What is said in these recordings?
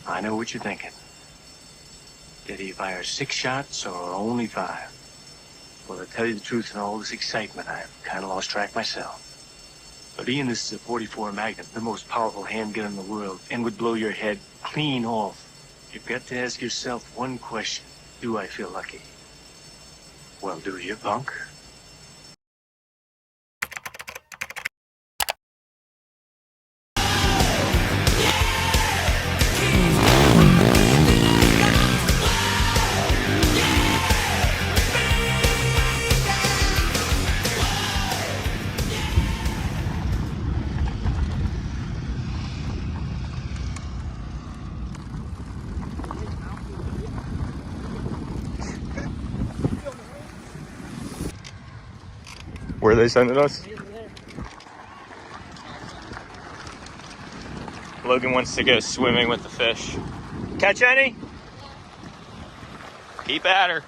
I know what you're thinking. Did he fire 6 shots or only 5? Well, to tell you the truth, in all this excitement, I've kind of lost track myself. But Ian, this is a .44 Magnum, the most powerful handgun in the world, and would blow your head clean off. You've got to ask yourself one question. Do I feel lucky? Well, do you, punk? Where are they sending us? Logan wants to go swimming with the fish. Catch any? Keep at her.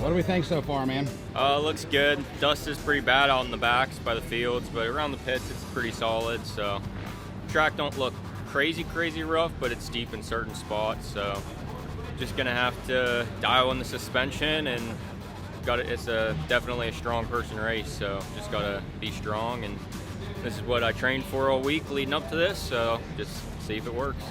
What do we think so far, man? Looks good. Dust is pretty bad out in the backs by the fields, but around the pits it's pretty solid. So track don't look crazy rough, but it's deep in certain spots. So just gonna have to dial in the suspension, and it's definitely a strong person race. So just gotta be strong, and this is what I trained for all week leading up to this. So just see if it works.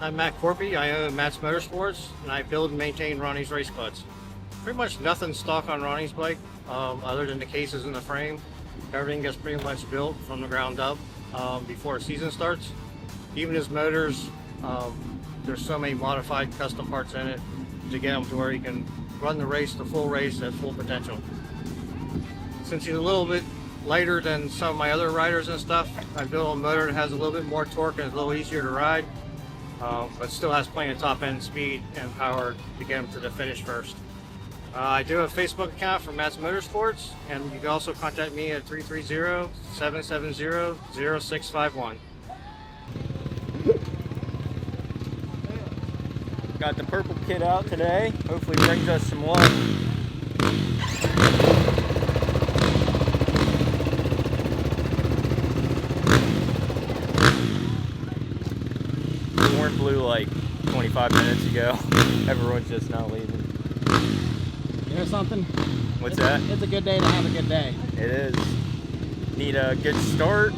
I'm Matt Corpy. I own Matt's Motorsports, and I build and maintain Ronnie's race quads. Pretty much nothing stock on Ronnie's bike, other than the cases in the frame. Everything gets pretty much built from the ground up before a season starts. Even his motors, there's so many modified custom parts in it to get him to where he can run the race, the full race at full potential. Since he's a little bit lighter than some of my other riders and stuff, I built a motor that has a little bit more torque and is a little easier to ride, but still has plenty of top end speed and power to get him to the finish first. I do have a Facebook account for Matt's Motorsports, and you can also contact me at 330-770-0651. Got the purple kit out today. Hopefully brings us some luck. Horn blew like 25 minutes ago. Everyone's just now leaving. You know something? What's that? It's a good day to have a good day. It is. Need a good start.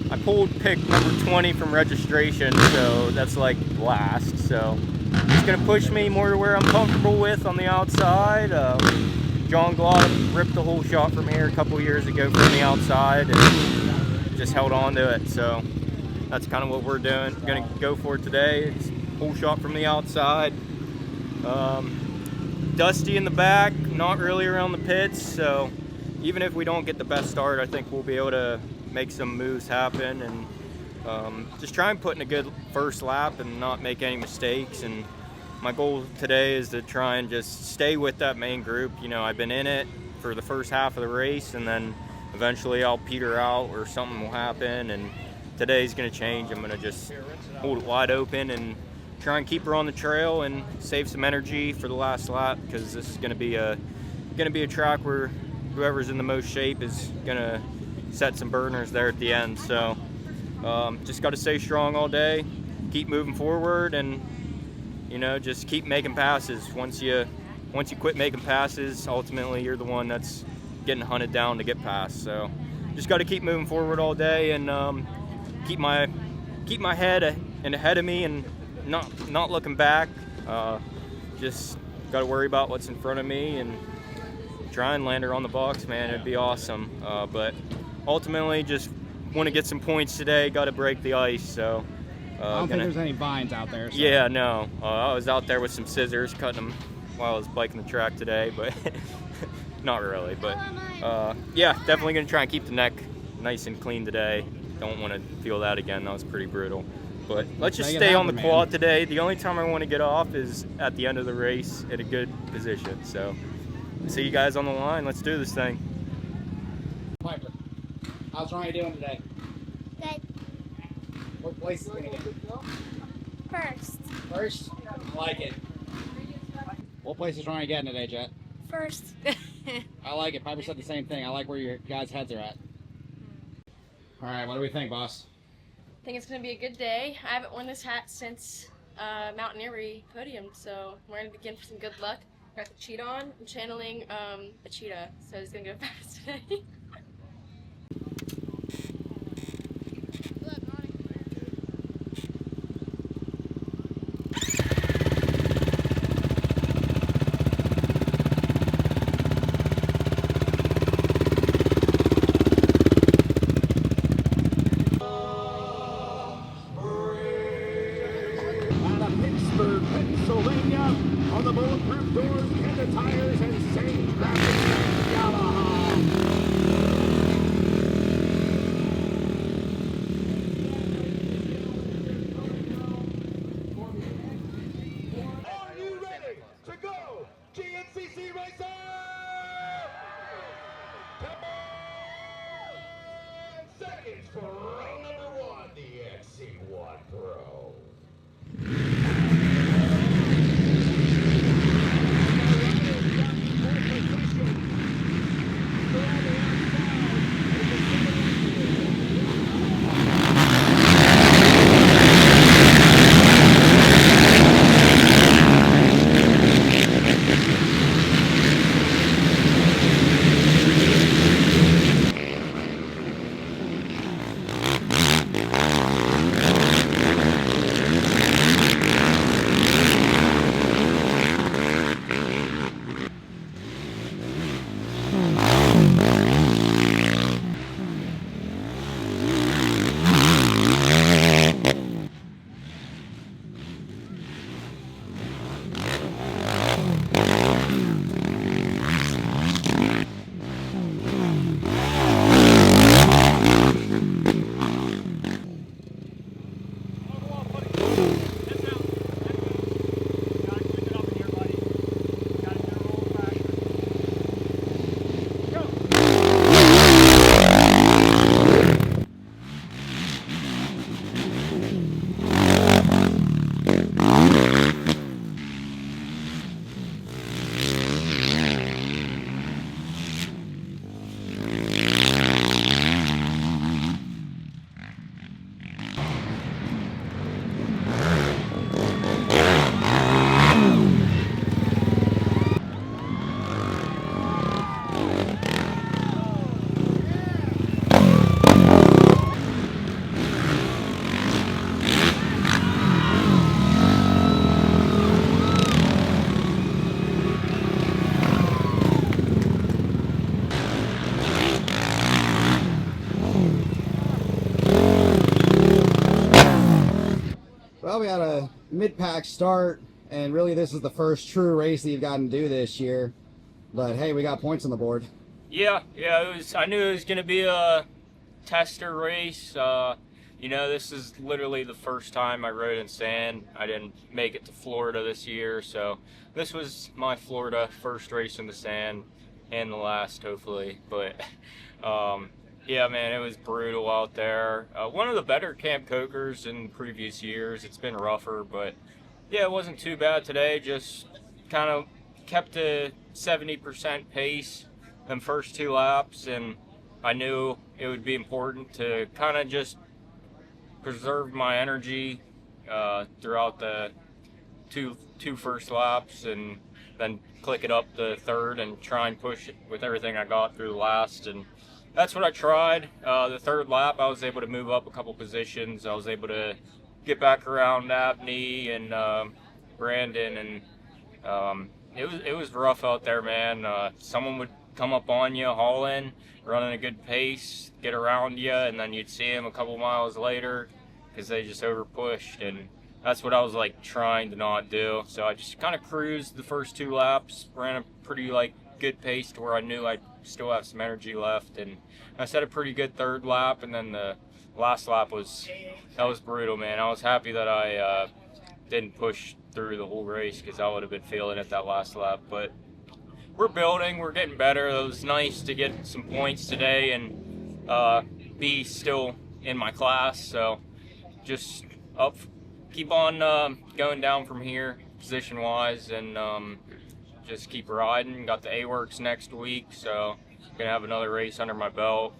I pulled pick number 20 from registration, so that's like last. So it's gonna push me more to where I'm comfortable with on the outside. John Glock ripped the whole shot from here a couple years ago from the outside and just held on to it. So that's kind of what we're doing. Gonna go for today. It's whole shot from the outside. Dusty in the back, not really around the pits, so even if we don't get the best start, I think we'll be able to make some moves happen and just try and put in a good first lap and not make any mistakes. And my goal today is to try and just stay with that main group. You know, I've been in it for the first half of the race, and then eventually I'll peter out or something will happen, and today's going to change. I'm going to just hold it wide open and try and keep her on the trail and save some energy for the last lap, because this is going to be a track where whoever's in the most shape is going to set some burners there at the end. So just got to stay strong all day, keep moving forward, and you know, just keep making passes. Once you quit making passes, ultimately you're the one that's getting hunted down to get past. So just got to keep moving forward all day and keep my head ahead of me and not looking back. Just got to worry about what's in front of me and try and land her on the box, man. It'd be awesome. But ultimately, just want to get some points today. Got to break the ice. So I don't think there's any vines out there. So. Yeah, no. I was out there with some scissors cutting them while I was biking the track today, but not really. But yeah, definitely gonna try and keep the neck nice and clean today. Don't want to feel that again. That was pretty brutal. But let's just stay on the quad today. The only time I want to get off is at the end of the race at a good position. So see you guys on the line. Let's do this thing. Piper, how's Ronnie doing today? Good. What place is he gonna get? First. First? I like it. What place is Ronnie getting today, Jet? First. I like it. Piper said the same thing. I like where your guys' heads are at. All right, what do we think, boss? I think it's going to be a good day. I haven't worn this hat since Mountaineering podium, so we're going to begin for some good luck. Got the cheetah on. I'm channeling a cheetah, so it's going to go fast today. Pennsylvania, on the bulletproof doors, Kenda tires, and Sage graphics and Yamaha. Are you ready to go, GNCC racer? 10 seconds for round number 1, the XC1 Pro. Well, we had a mid-pack start, and really this is the first true race that you've gotten to do this year. But hey, we got points on the board. Yeah, it was. I knew it was going to be a tester race. You know, this is literally the first time I rode in sand. I didn't make it to Florida this year, so this was my Florida first race in the sand, and the last, hopefully. But yeah, man, it was brutal out there. One of the better Camp Cokers in previous years. It's been rougher, but yeah, it wasn't too bad today. Just kind of kept a 70% pace in first 2 laps, and I knew it would be important to kind of just preserve my energy throughout the two first laps, and then click it up the third and try and push it with everything I got through the last. And that's what I tried. The third lap, I was able to move up a couple positions. I was able to get back around Abney and Brandon, and it was rough out there, man. Someone would come up on you, haul in, running a good pace, get around you, and then you'd see them a couple miles later because they just over pushed. And that's what I was like trying to not do. So I just kind of cruised the first 2 laps, ran a pretty like good pace to where I knew I'd still have some energy left, and I set a pretty good third lap. And then the last lap was brutal, man. I was happy that I didn't push through the whole race, because I would have been feeling it that last lap. But we're building, we're getting better. It was nice to get some points today and be still in my class. So just keep on going down from here position wise, and just keep riding. Got the A-Works next week, so gonna have another race under my belt.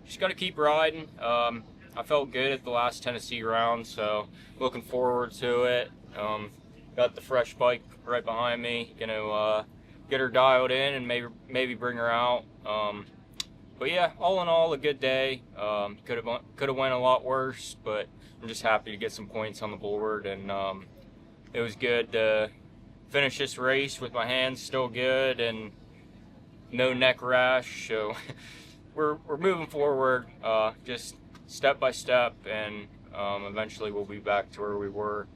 Just gotta keep riding. I felt good at the last Tennessee round, so looking forward to it. Got the fresh bike right behind me. Gonna get her dialed in and maybe bring her out. But yeah, all in all, a good day. Could have went a lot worse, but I'm just happy to get some points on the board, and it was good to finish this race with my hands still good and no neck rash. So we're moving forward, just step by step, and eventually we'll be back to where we were.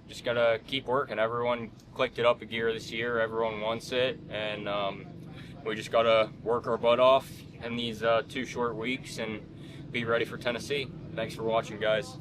Just gotta keep working. Everyone clicked it up a gear this year. Everyone wants it, and we just gotta work our butt off in these 2 short weeks and be ready for Tennessee. Thanks for watching, guys.